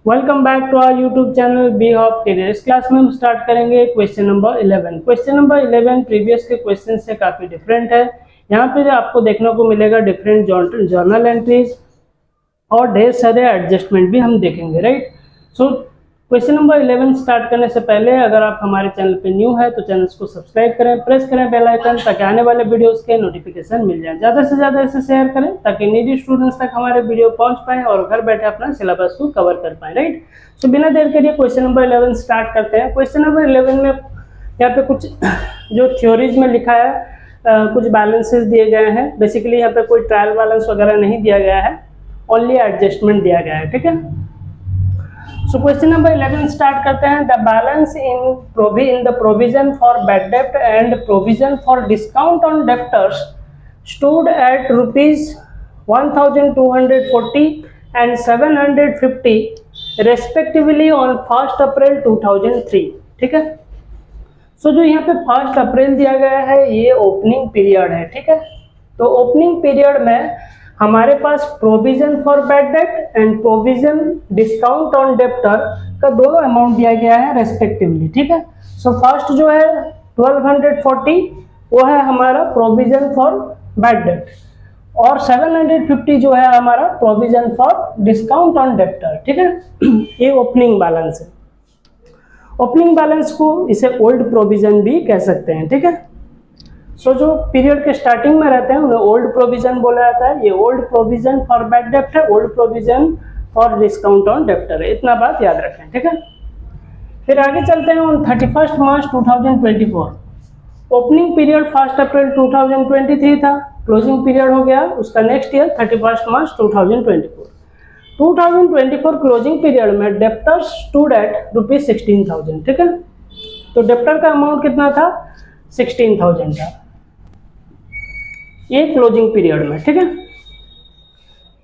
Welcome back to our YouTube channel be of career. इस class में हम start करेंगे question number 11। Question number 11 previous के question से काफ़ी डिफरेंट है। यहाँ पे आपको देखने को मिलेगा डिफरेंट जर्नल एंट्रीज और ढेर सारे एडजस्टमेंट भी हम देखेंगे, right. So question number 11 start करने से पहले अगर आप हमारे चैनल पे न्यू है तो चैनल को सब्सक्राइब करें, प्रेस करें बेल आइकन ताकि आने वाले वीडियोस के नोटिफिकेशन मिल जाए। ज़्यादा से ज़्यादा इसे शेयर करें ताकि नीडी स्टूडेंट्स तक हमारे वीडियो पहुंच पाएँ और घर बैठे अपना सिलेबस को कवर कर पाएँ, राइट। सो बिना देर के लिए क्वेश्चन नंबर 11 स्टार्ट करते हैं। क्वेश्चन नंबर 11 में यहाँ पे कुछ जो थ्योरीज में लिखा है, कुछ बैलेंसेस दिए गए हैं। बेसिकली यहाँ पे कोई ट्रायल बैलेंस वगैरह नहीं दिया गया है, ओनली एडजस्टमेंट दिया गया है, ठीक है। सो क्वेश्चन नंबर 11 स्टार्ट करते हैं। The balance in the provision for bad डेप्ट and provision for discount on debtors stood at ₹1240 and 750 respectively on 1 April 2003, ठीक है। सो जो यहाँ पे 1 अप्रैल दिया गया है ये ओपनिंग पीरियड है, ठीक है। तो ओपनिंग पीरियड में हमारे पास provision for bad debt and provision discount on debtor का दोनों अमाउंट दिया गया है रेस्पेक्टिवली, ठीक है। सो फर्स्ट जो है 1240 वो है हमारा प्रोविजन फॉर बैड डेट और 750 जो है हमारा provision for discount on debtor, ठीक है। ये ओपनिंग बैलेंस है। ओपनिंग बैलेंस को इसे ओल्ड प्रोविजन भी कह सकते हैं, ठीक है। सो जो पीरियड के स्टार्टिंग में रहते हैं उन्हें ओल्ड प्रोविजन बोला जाता है। ये ओल्ड प्रोविजन फॉर बैड डेप्ट है, old provision for discount on debtor है, इतना बात याद रखें, ठीक है। फिर आगे चलते हैं। ऑन 31 मार्च 2024 ओपनिंग पीरियड 1 अप्रैल 2023 था, क्लोजिंग पीरियड हो गया उसका नेक्स्ट ईयर 31 मार्च 2024 क्लोजिंग पीरियड में डेप्टर्स स्टूड एट ₹16,000, ठीक है। तो डेप्टर का अमाउंट कितना था? 16,000 था ये क्लोजिंग पीरियड में, ठीक है।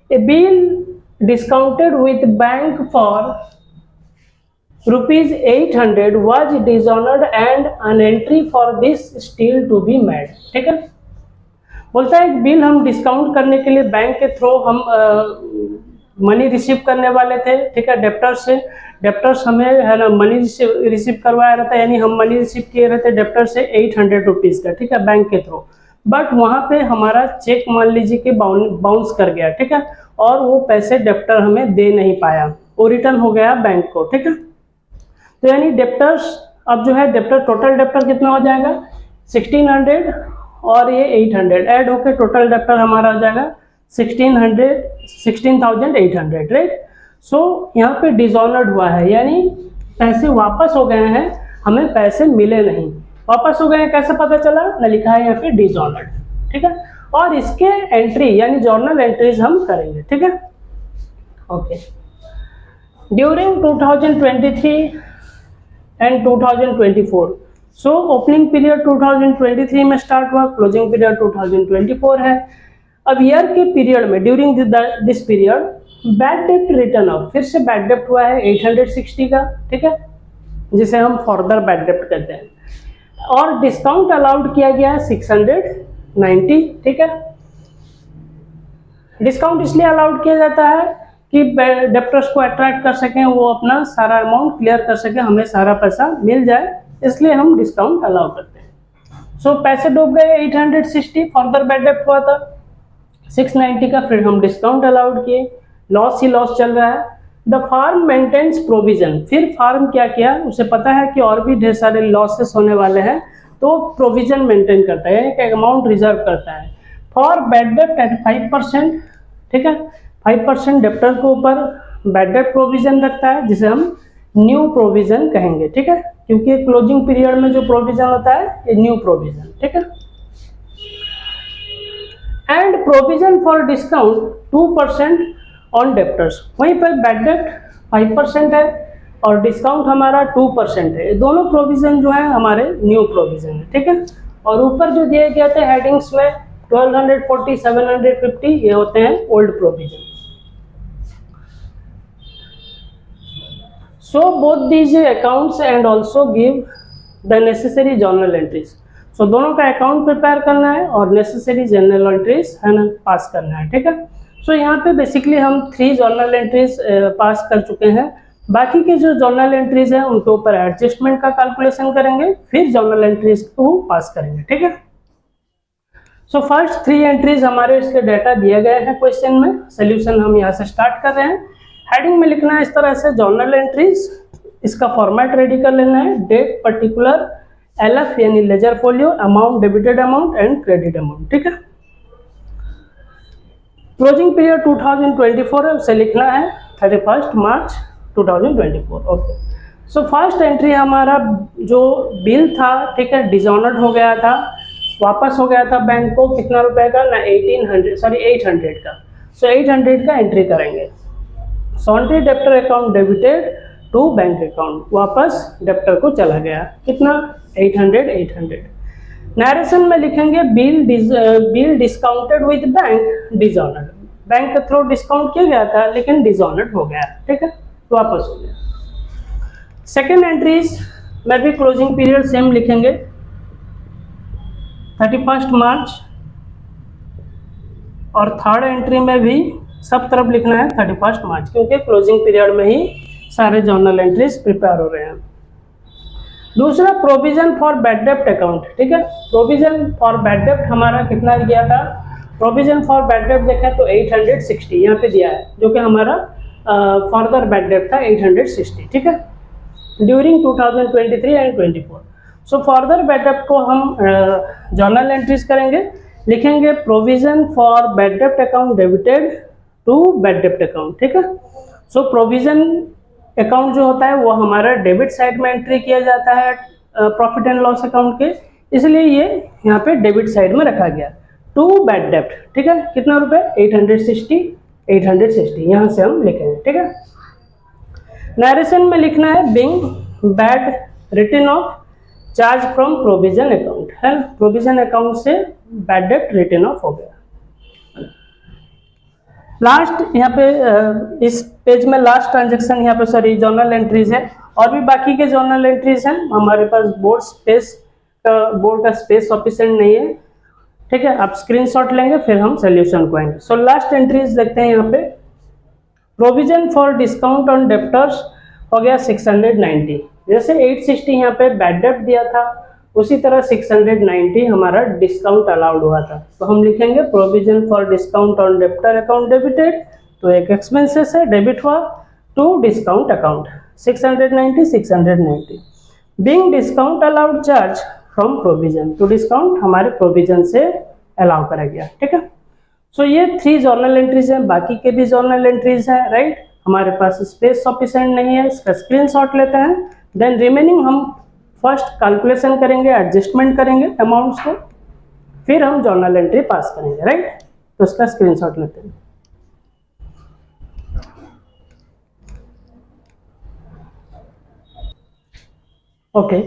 A bill discounted with bank for ₹800 was dishonored and an entry for this still to be made, ठीक है। बोलता है बिल हम डिस्काउंट करने के लिए बैंक के थ्रू हम मनी रिसीव करने वाले थे, ठीक है, डेप्टर्स से। डेप्टर्स हमें है ना मनी रिसीव करवाया रहता है, यानी हम मनी रिसीव किए रहते डेप्टर से ₹800 का, ठीक है, बैंक के थ्रू। बट वहाँ पे हमारा चेक मान लीजिए कि बाउंस कर गया, ठीक है, और वो पैसे डेप्टर हमें दे नहीं पाया, वो रिटर्न हो गया बैंक को, ठीक है। तो यानी डेप्टर्स अब जो है डेप्टर टोटल डेप्टर कितना हो जाएगा 1600 और ये 800 ऐड होकर टोटल डेप्टर हमारा हो जाएगा 16,800, राइट। सो यहाँ पे डिसऑनर्ड हुआ है, यानी पैसे वापस हो गए हैं, हमें पैसे मिले नहीं, वापस हो गए हैं। कैसे पता चला? ना लिखा है यहाँ पे डिसऑनर्ड, ठीक है। और इसके एंट्री यानी जर्नल एंट्रीज हम करेंगे, ठीक है, okay. During 2023 and 2024 so opening period 2023 में स्टार्ट हुआ, क्लोजिंग पीरियड 2024 है। अब ईयर के पीरियड में ड्यूरिंग दिस पीरियड बैड डेप्ट रिटर्न ऑफ, फिर से बैड डेप्ट हुआ है 860 का, ठीक है, जिसे हम फर्दर बैड डेप्ट कहते हैं। और डिस्काउंट अलाउड किया गया है 690, ठीक है। डिस्काउंट इसलिए अलाउड किया जाता है कि डेप्टर्स को अट्रैक्ट कर सकें, वो अपना सारा अमाउंट क्लियर कर सकें, हमें सारा पैसा मिल जाए, इसलिए हम डिस्काउंट अलाउ करते हैं। सो पैसे डूब गए 860, फर्दर बैड डेप्ट हुआ था 690 का, फिर हम डिस्काउंट अलाउड किए, लॉस ही लॉस चल रहा है। द फार्म मेंटेन्स प्रोविजन, फिर फार्म क्या किया, उसे पता है कि और भी ढेर सारे लॉसेस होने वाले हैं, तो प्रोविजन मेंटेन करता है, यानी कि अमाउंट रिजर्व करता है फॉर बैड डेप्ट एट 5%, ठीक है। 5% डेप्टर के ऊपर बैड डेप्ट प्रोविजन रखता है, जिसे हम न्यू प्रोविजन कहेंगे, ठीक है, क्योंकि क्लोजिंग पीरियड में जो प्रोविजन होता है ये न्यू प्रोविजन, ठीक है। And provision for discount 2% on debtors, वहीं पर बैड डेप्ट 5% है और डिस्काउंट हमारा 2% है। दोनों प्रोविजन जो है हमारे न्यू प्रोविजन है, ठीक है। और ऊपर जो दिए गए थे हेडिंग्स में 1240, 750 ये होते हैं old provision. So both these accounts and also give the necessary journal entries, so दोनों का अकाउंट प्रिपेयर करना है और नेसेसरी जर्नल एंट्रीज है ना पास करना है, ठीक है। सो यहाँ पे बेसिकली हम 3 जर्नल एंट्रीज पास कर चुके हैं। बाकी के जो जर्नल एंट्रीज है उनके ऊपर एडजस्टमेंट का कैलकुलेशन करेंगे, फिर जर्नल एंट्रीज को पास करेंगे, ठीक है। सो फर्स्ट 3 एंट्रीज हमारे इसके डेटा दिए गए हैं क्वेश्चन में, सोल्यूशन हम यहाँ से स्टार्ट कर रहे हैं। हेडिंग में लिखना है इस तरह से जर्नल एंट्रीज, इसका फॉर्मेट रेडी कर लेना है, डेट पर्टिकुलर, LF यानी ledger folio, amount debited amount and credit amount, ठीक है। क्लोजिंग पीरियड 2024 है, उसे लिखना है 31 मार्च 2024, ओके। सो फर्स्ट एंट्री हमारा जो बिल था, ठीक है, डिसऑनर्ड हो गया था, वापस हो गया था बैंक को, कितना रुपए का ना 800 का। सो 800 का एंट्री करेंगे। Sundry debtor account debited to bank account, वापस डेप्टर को चला गया, कितना 800। नरेशन में लिखेंगे bill discounted with bank dishonoured, bank के थ्रू डिस्काउंट किया गया था लेकिन डिसऑनर्ड हो गया, ठीक है, वापस हो गया। सेकेंड एंट्रीज में भी क्लोजिंग पीरियड सेम लिखेंगे 31 मार्च, और थर्ड एंट्री में भी सब तरफ लिखना है 31 मार्च, क्योंकि क्लोजिंग पीरियड में ही सारे जर्नल एंट्रीज प्रिपेयर हो रहे हैं। दूसरा प्रोविजन फॉर बैड डेप्ट अकाउंट, ठीक है, प्रोविजन फॉर बैड डेप्ट हमारा कितना गया था, प्रोविजन फॉर बैड डेप्ट देखें तो 860 यहाँ पे दिया है, जो कि हमारा फर्दर बैड डेप्ट था 860, ठीक है, during 2023 and 24। So further bad डेप्ट को हम जर्नल एंट्रीज करेंगे, लिखेंगे प्रोविजन फॉर बैड डेप्ट अकाउंट डेबिटेड टू बैड डेप्ट अकाउंट, ठीक है। सो प्रोविजन अकाउंट जो होता है वो हमारा डेबिट साइड में एंट्री किया जाता है प्रॉफिट एंड लॉस अकाउंट के, इसलिए ये यहाँ पे डेबिट साइड में रखा गया। टू बैड डेप्ट, ठीक है, कितना रुपए 860 यहाँ से हम लिखेंगे, ठीक है। नरेशन में लिखना है being bad written off charge from provision account, है, प्रोविजन अकाउंट से बैड डेप्ट रिटर्न ऑफ हो गया। लास्ट यहाँ पे इस पेज में लास्ट ट्रांजैक्शन यहाँ पे जर्नल एंट्रीज है, और भी बाकी के जर्नल एंट्रीज हैं, हमारे पास बोर्ड का स्पेस सफिशिएंट नहीं है, ठीक है, आप स्क्रीनशॉट लेंगे फिर हम सोल्यूशन को आएंगे। सो लास्ट एंट्रीज देखते हैं यहाँ पे, provision for discount on debtors हो गया 690, जैसे 860 यहाँ पे बैड डेप्ट दिया था उसी तरह 690 हमारा डिस्काउंट अलाउड हुआ था, तो हम लिखेंगे provision for discount on debtor account debited, तो एक एक्सपेंसेस है डेबिट हुआ to discount account 690 being discount allowed charge from provision, तो डिस्काउंट हमारे प्रोविजन से अलाउ करा गया, ठीक है। सो ये 3 जर्नल एंट्रीज हैं, बाकी के भी जर्नल एंट्रीज हैं, राइट। हमारे पास स्पेस सफिशिएंट नहीं है, इसका स्क्रीनशॉट लेते हैं, देन रिमेनिंग हम फर्स्ट कैलकुलेशन करेंगे, एडजस्टमेंट करेंगे अमाउंट्स को, फिर हम जर्नल एंट्री पास करेंगे, राइट। तो इसका स्क्रीनशॉट लेते हैं। ओके,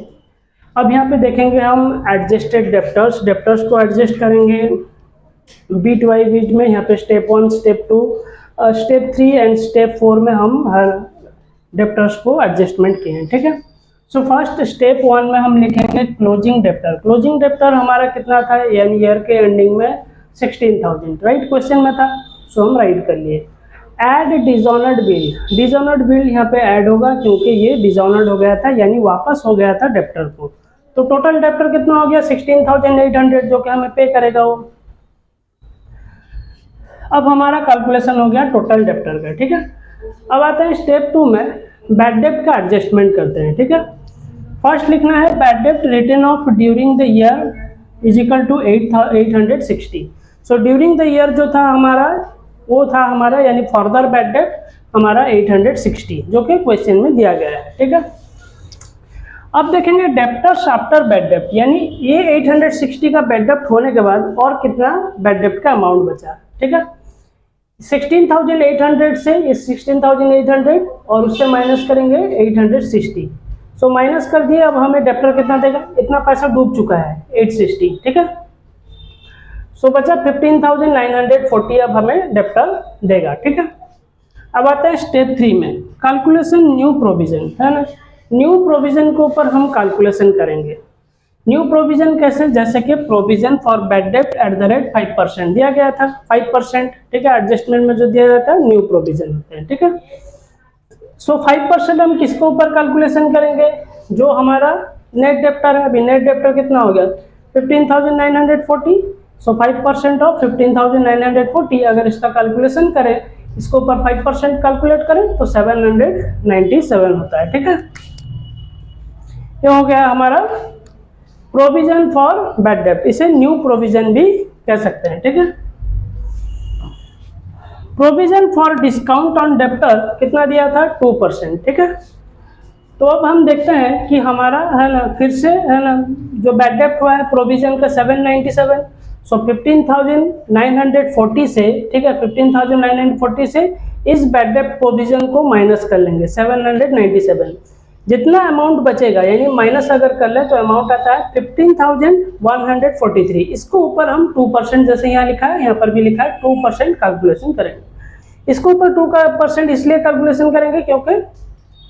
अब यहाँ पे देखेंगे हम एडजस्टेड डेप्टर्स को एडजस्ट करेंगे बीट बाई बीट में। यहाँ पे step 1, step 2, step 3 and step 4 में हम हर डेप्टर्स को एडजस्टमेंट किए हैं, ठीक है। सो फर्स्ट स्टेप 1 में हम लिखेंगे क्लोजिंग डेप्टर। क्लोजिंग डेप्टर हमारा कितना था, यानी ईयर के एंडिंग में 16,000, राइट, क्वेश्चन में था, सो हम राइट कर लिए। ऐड डिसऑनर्ड बिल यहाँ पे ऐड होगा क्योंकि ये डिसऑनर्ड हो गया था, यानी वापस हो गया था डेप्टर को, तो टोटल डेप्टर कितना हो गया 16,800, जो कि हमें पे करेगा वो। अब हमारा कैलकुलेशन हो गया टोटल डेप्टर का, ठीक है। अब आते हैं स्टेप 2 में, बैड डेप्ट का एडजस्टमेंट करते हैं, ठीक है। फर्स्ट लिखना है बैड डेप्ट written off during the year is equal to 860। So during the year जो था हमारा वो था हमारा, यानी फर्दर बैड डेप्ट हमारा 860, जो कि क्वेश्चन में दिया गया है, ठीक है। अब देखेंगे डेप्टर्स आफ्टर बैड डेप्ट, यानी ये 860 का बैड डेप्ट होने के बाद और कितना बैड डेप्ट का अमाउंट बचा, ठीक है। 16,800 से इस 16,800 और उससे माइनस करेंगे 860, सो माइनस कर दिए। अब हमें डेप्टर कितना देगा, इतना पैसा डूब चुका है 860, ठीक है। सो बचा 15,940, अब हमें डेप्टर देगा, ठीक है। अब आता है स्टेप 3 में, कैलकुलेशन न्यू प्रोविजन, है ना। न्यू प्रोविजन के ऊपर हम कैलकुलेशन करेंगे। न्यू प्रोविजन कैसे, जैसे कि प्रोविजन फॉर बैड डेप्ट एट द रेट 5% दिया गया था, 5%, ठीक है, एडजस्टमेंट में जो दिया जाता है न्यू प्रोविजन होते हैं, ठीक है। सो 5% हम किसके ऊपर कैलकुलेशन करेंगे, जो हमारा नेट डेप्टर है। अभी नेट डेप्टर कितना हो गया 15,940। सो 5% ऑफ 15,940 अगर इसका कैलकुलेशन करें, इसके ऊपर 5% कैलकुलेट करें तो 797 होता है। ठीक है, ये हो गया हमारा प्रोविजन फॉर बैड डेप्ट, इसे न्यू प्रोविजन भी कह सकते हैं। ठीक है, provision for discount on debtor कितना दिया था 2%। ठीक है, तो अब हम देखते हैं कि हमारा है ना, फिर से है ना, जो बैड डेप्ट हुआ है प्रोविजन का 797। सो 15,940 से, ठीक है, 15,940 से इस बैड डेप्ट प्रोविजन को माइनस कर लेंगे 797। जितना अमाउंट बचेगा, यानी माइनस अगर कर ले तो अमाउंट आता है 15,143। इसको ऊपर हम 2%, जैसे यहाँ लिखा है, यहाँ पर भी लिखा है 2% कैलकुलेशन करेंगे। इसको ऊपर 2% इसलिए कैलकुलेशन करेंगे क्योंकि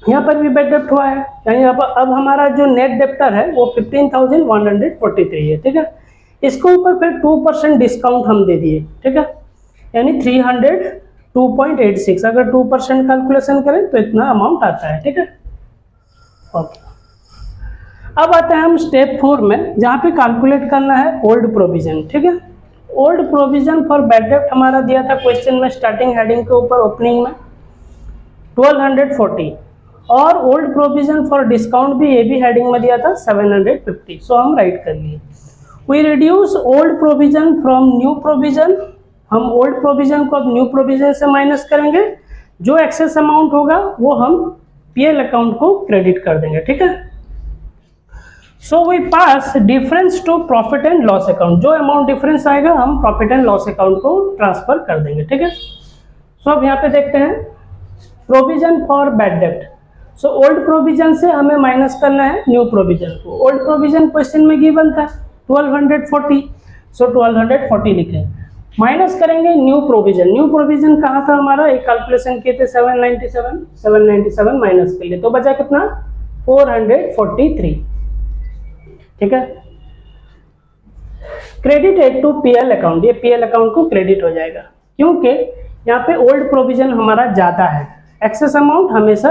यहाँ पर भी बैड डेप्ट हुआ है, यानी अब हमारा जो नेट डेप्टर है वो 15,143 है। ठीक है, इसको ऊपर फिर 2% डिस्काउंट हम दे दिए। ठीक है, यानी 302.86। अगर 2% कैलकुलेशन करें तो इतना अमाउंट आता है। ठीक है, ओके। अब आते हैं हम स्टेप 4 में, जहाँ पे कैलकुलेट करना है ओल्ड प्रोविजन। ठीक है, ओल्ड प्रोविजन फॉर बैड डेप्ट हमारा दिया था क्वेश्चन में स्टार्टिंग हेडिंग के ऊपर ओपनिंग में 1240, और ओल्ड प्रोविजन फॉर डिस्काउंट भी ये भी हेडिंग में दिया था 750। सो हम राइट कर लिए। We reduce old provision from new provision. हम ओल्ड प्रोविजन को अब न्यू प्रोविजन से माइनस करेंगे। जो एक्सेस अमाउंट होगा वो हम पीएल अकाउंट को क्रेडिट कर देंगे। ठीक है, so we pass difference to profit and loss account. जो अमाउंट डिफरेंस आएगा हम प्रॉफिट एंड लॉस अकाउंट को ट्रांसफर कर देंगे। ठीक है, सो अब यहाँ पे देखते हैं प्रोविजन फॉर बैड डेप्ट। सो ओल्ड प्रोविजन से हमें माइनस करना है न्यू प्रोविजन को। ओल्ड प्रोविजन क्वेश्चन में गिवन था 1240, सो 1240 लिखें, माइनस करेंगे न्यू प्रोविजन। न्यू प्रोविजन कहाँ था हमारा, एक कैलकुलेशन किए थे 797 माइनस कर लिए तो बचा कितना 443। ठीक है, क्रेडिटेड टू पीएल अकाउंट, ये पीएल अकाउंट को क्रेडिट हो जाएगा क्योंकि यहाँ पे ओल्ड प्रोविजन हमारा ज़्यादा है। एक्सेस अमाउंट हमेशा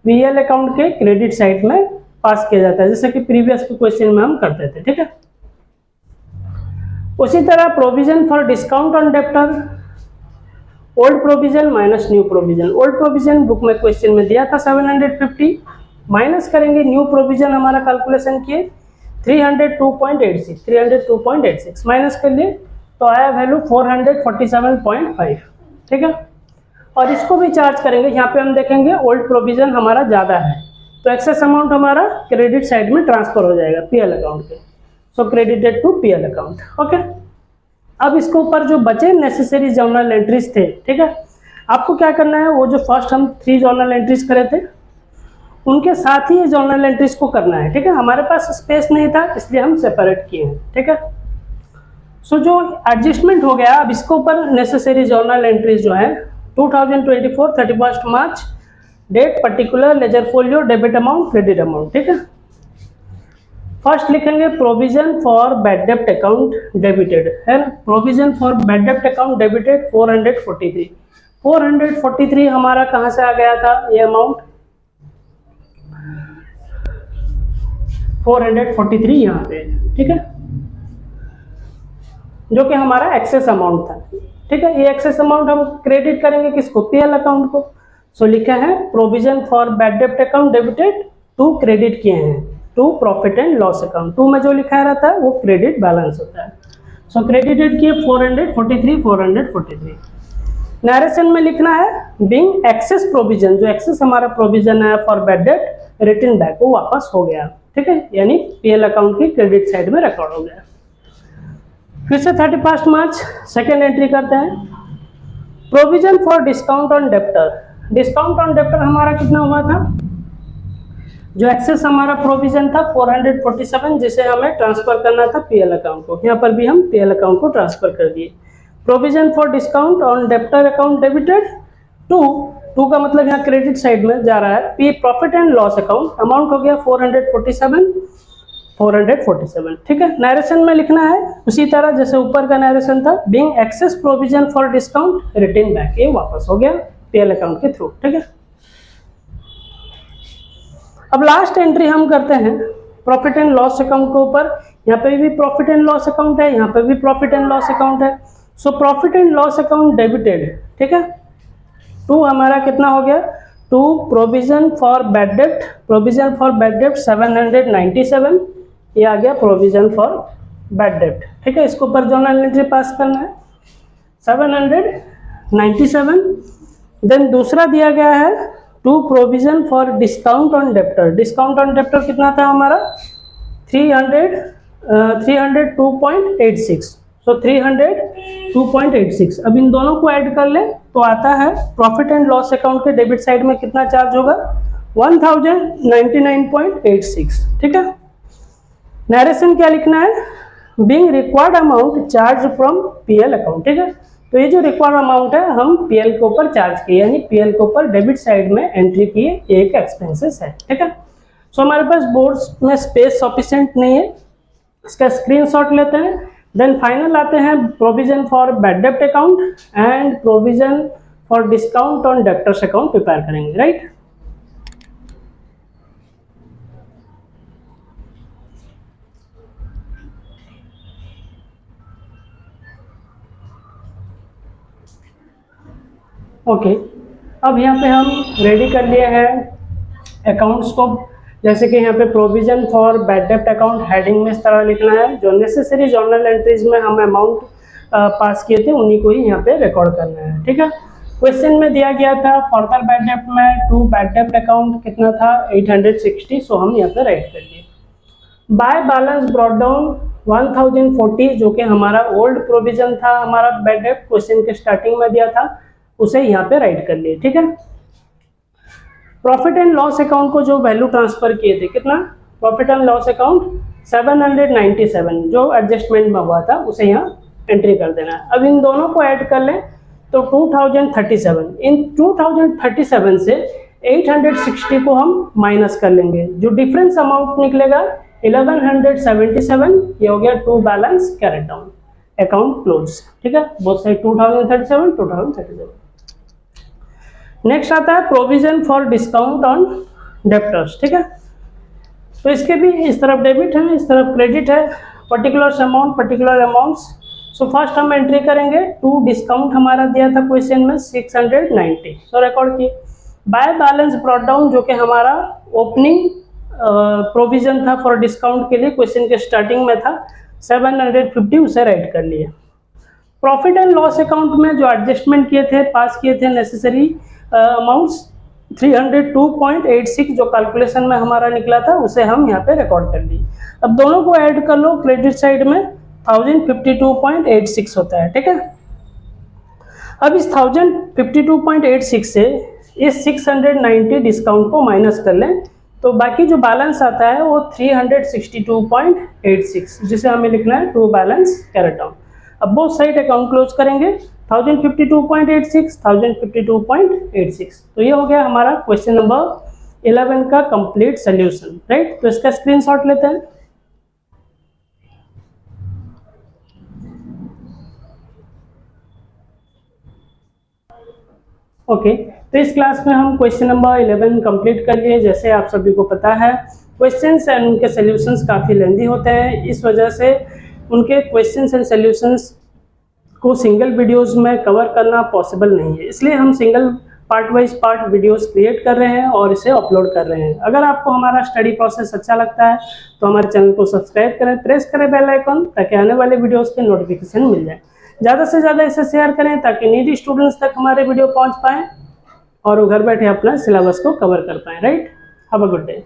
पीएल अकाउंट के क्रेडिट साइड में पास किया जाता है, जैसे कि प्रीवियस क्वेश्चन में हम करते थे। ठीक है, उसी तरह provision for discount on debtor, old provision minus new provision. Old provision book में क्वेश्चन में दिया था 750, माइनस करेंगे न्यू प्रोविजन हमारा कैलकुलेशन किए 302.86 माइनस कर लिए तो आया वैल्यू 447.5। ठीक है, और इसको भी चार्ज करेंगे। यहाँ पे हम देखेंगे ओल्ड प्रोविजन हमारा ज़्यादा है तो एक्सेस अमाउंट हमारा क्रेडिट साइड में ट्रांसफर हो जाएगा पीएल अकाउंट के। So credited to PL account. Okay, अब इसके ऊपर जो बचे नेसेसरी जर्नल एंट्रीज थे, ठीक है, आपको क्या करना है, वो जो फर्स्ट हम 3 जर्नल एंट्रीज करे थे उनके साथ ही ये जर्नल एंट्रीज को करना है। ठीक है, हमारे पास स्पेस नहीं था इसलिए हम सेपरेट किए हैं। ठीक है, सो जो एडजस्टमेंट हो गया, अब इसके ऊपर नेसेसरी जर्नल एंट्रीज जो है 2024 31 March, date, particular, ledger folio, debit amount, credit amount. ठीक है, फर्स्ट लिखेंगे प्रोविजन फॉर बैड डेप्ट अकाउंट डेबिटेड, है ना। प्रोविजन फॉर बैड डेप्ट अकाउंट डेबिटेड 443 हमारा कहाँ से आ गया था, ये अमाउंट 443 यहाँ पे। ठीक है, जो कि हमारा एक्सेस अमाउंट था। ठीक है, ये एक्सेस अमाउंट हम क्रेडिट करेंगे किसको, पीएल अकाउंट को। सो लिखा है प्रोविजन फॉर बैड डेप्ट अकाउंट डेबिटेड टू, क्रेडिट किए हैं to profit and loss account. To में जो लिखा रहता है वो क्रेडिट बैलेंस होता है। सो क्रेडिटेड किए 443। नरेशन में लिखना है बीइंग एक्सेस प्रोविजन, जो एक्सेस हमारा प्रोविजन है फॉर बैड डेप्ट रिटर्न बैक, वो वापस हो गया। ठीक है, यानी पीएल अकाउंट की क्रेडिट साइड में रिकॉर्ड हो गया। फिर से 31 मार्च सेकेंड एंट्री करते हैं, provision for discount on debtor. Discount on debtor हमारा कितना हुआ था, जो एक्सेस हमारा प्रोविजन था 447, जिसे हमें ट्रांसफर करना था पीएल अकाउंट को। यहाँ पर भी हम पीएल अकाउंट को ट्रांसफर कर दिए। Provision for discount on debtor account debited to का मतलब यहाँ क्रेडिट साइड में जा रहा है, P profit and loss account, amount हो गया 447। ठीक है, नरेशन में लिखना है उसी तरह जैसे ऊपर का नरेशन था, being excess provision for discount written back, ये वापस हो गया पीएल अकाउंट के थ्रू। ठीक है, अब लास्ट एंट्री हम करते हैं प्रॉफिट एंड लॉस अकाउंट के ऊपर। यहाँ पे भी प्रॉफिट एंड लॉस अकाउंट है, यहाँ पे भी प्रॉफिट एंड लॉस अकाउंट है। So profit and loss account debited, ठीक है। टू हमारा कितना हो गया, to provision for bad dept, provision for bad डेप्ट 797, ये आ गया प्रोविजन फॉर बैड डेप्ट, ठीक है। इसके ऊपर जर्नल एंट्री पास करना है 797। देन दूसरा दिया गया है to provision for discount on debtor, discount on debtor कितना था हमारा 302.86, सो 302.86। अब इन दोनों को ऐड कर ले तो आता है प्रॉफिट एंड लॉस अकाउंट के डेबिट साइड में कितना चार्ज होगा 1099.86, ठीक है। नरेशन क्या लिखना है, being required amount charge from PL account, ठीक है। तो ये जो रिक्वायर्ड अमाउंट है हम पीएल के ऊपर चार्ज किए, यानी पीएल के ऊपर डेबिट साइड में एंट्री किए, एक एक्सपेंसेस है, ठीक है। सो हमारे पास बोर्ड में स्पेस सफिशिएंट नहीं है, इसका स्क्रीनशॉट लेते हैं। देन फाइनल आते हैं प्रोविजन फॉर बैड डेप्ट account and provision for discount on debtors account prepare करेंगे, राइट। ओके, अब यहाँ पे हम रेडी कर लिए हैं अकाउंट्स को। जैसे कि यहाँ पे प्रोविजन फॉर बैड डेप्ट अकाउंट हेडिंग में इस तरह लिखना है, जो नेसेसरी जर्नल एंट्रीज में हम अमाउंट पास किए थे उन्हीं को ही यहाँ पे रिकॉर्ड करना है, ठीक है। क्वेश्चन में दिया गया था फर्दर बैड डेप्ट में टू बैड डेप्ट अकाउंट कितना था 860, सो हम यहाँ पे राइट कर दिए। बाय बैलेंस ब्रॉट डाउन 1040, जो कि हमारा ओल्ड प्रोविजन था, हमारा बैड डेप्ट क्वेश्चन के स्टार्टिंग में दिया था, उसे यहाँ पे राइट कर लिए, ठीक है। प्रॉफिट एंड लॉस अकाउंट को जो वैल्यू ट्रांसफर किए थे कितना, प्रॉफिट एंड लॉस अकाउंट 797 जो एडजस्टमेंट में हुआ था उसे यहाँ एंट्री कर देना है। अब इन दोनों को ऐड कर लें तो 2037, इन 2037 से 860 को हम माइनस कर लेंगे, जो डिफरेंस अमाउंट निकलेगा 1177, ये हो गया to balance carried down account close, ठीक है। Both side 2037। नेक्स्ट आता है provision for discount on debtors, ठीक है। तो इसके भी इस तरफ डेबिट है, इस तरफ क्रेडिट है, particular amount particular amounts. So first हम एंट्री करेंगे टू डिस्काउंट, हमारा दिया था क्वेश्चन में 690, सो रिकॉर्ड किए। बाय बैलेंस ब्रॉट डाउन, जो कि हमारा ओपनिंग प्रोविजन था फॉर डिस्काउंट के लिए, क्वेश्चन के स्टार्टिंग में था 750, उसे राइट कर लिए। प्रॉफिट एंड लॉस अकाउंट में जो एडजस्टमेंट किए थे, पास किए थे नेसेसरी अमाउंट्स 302.86 जो कैलकुलेशन में हमारा निकला था, उसे हम यहाँ पे रिकॉर्ड कर लिए। अब दोनों को ऐड कर लो, क्रेडिट साइड में 1052.86 होता है, ठीक है। अब इस 1052.86 से इस 690 डिस्काउंट को माइनस कर लें तो बाकी जो बैलेंस आता है वो 362.86, जिसे हमें लिखना है टू बैलेंस कैरेट डाउन। अब बोथ साइड अकाउंट क्लोज करेंगे 1052.86, 1052.86। तो ये हो गया हमारा क्वेश्चन नंबर 11 का कंप्लीट सोल्यूशन, राइट। तो इसका स्क्रीनशॉट लेते हैं। ओके, तो इस क्लास में हम क्वेश्चन नंबर 11 कंप्लीट कर लिए। जैसे आप सभी को पता है क्वेश्चंस एंड उनके सॉल्यूशंस काफ़ी लेंदी होते हैं, इस वजह से उनके क्वेश्चंस एंड सॉल्यूशंस को सिंगल वीडियोस में कवर करना पॉसिबल नहीं है, इसलिए हम single part wise part videos create कर रहे हैं और इसे अपलोड कर रहे हैं। अगर आपको हमारा स्टडी प्रोसेस अच्छा लगता है तो हमारे चैनल को सब्सक्राइब करें, प्रेस करें बेल आइकन, ताकि आने वाले वीडियोस के नोटिफिकेशन मिल जाए। ज़्यादा से ज़्यादा इसे शेयर करें ताकि नीडी स्टूडेंट्स तक हमारे वीडियो पहुँच पाएँ और वो घर बैठे अपना सिलेबस को कवर कर पाएँ, right. Have a good day.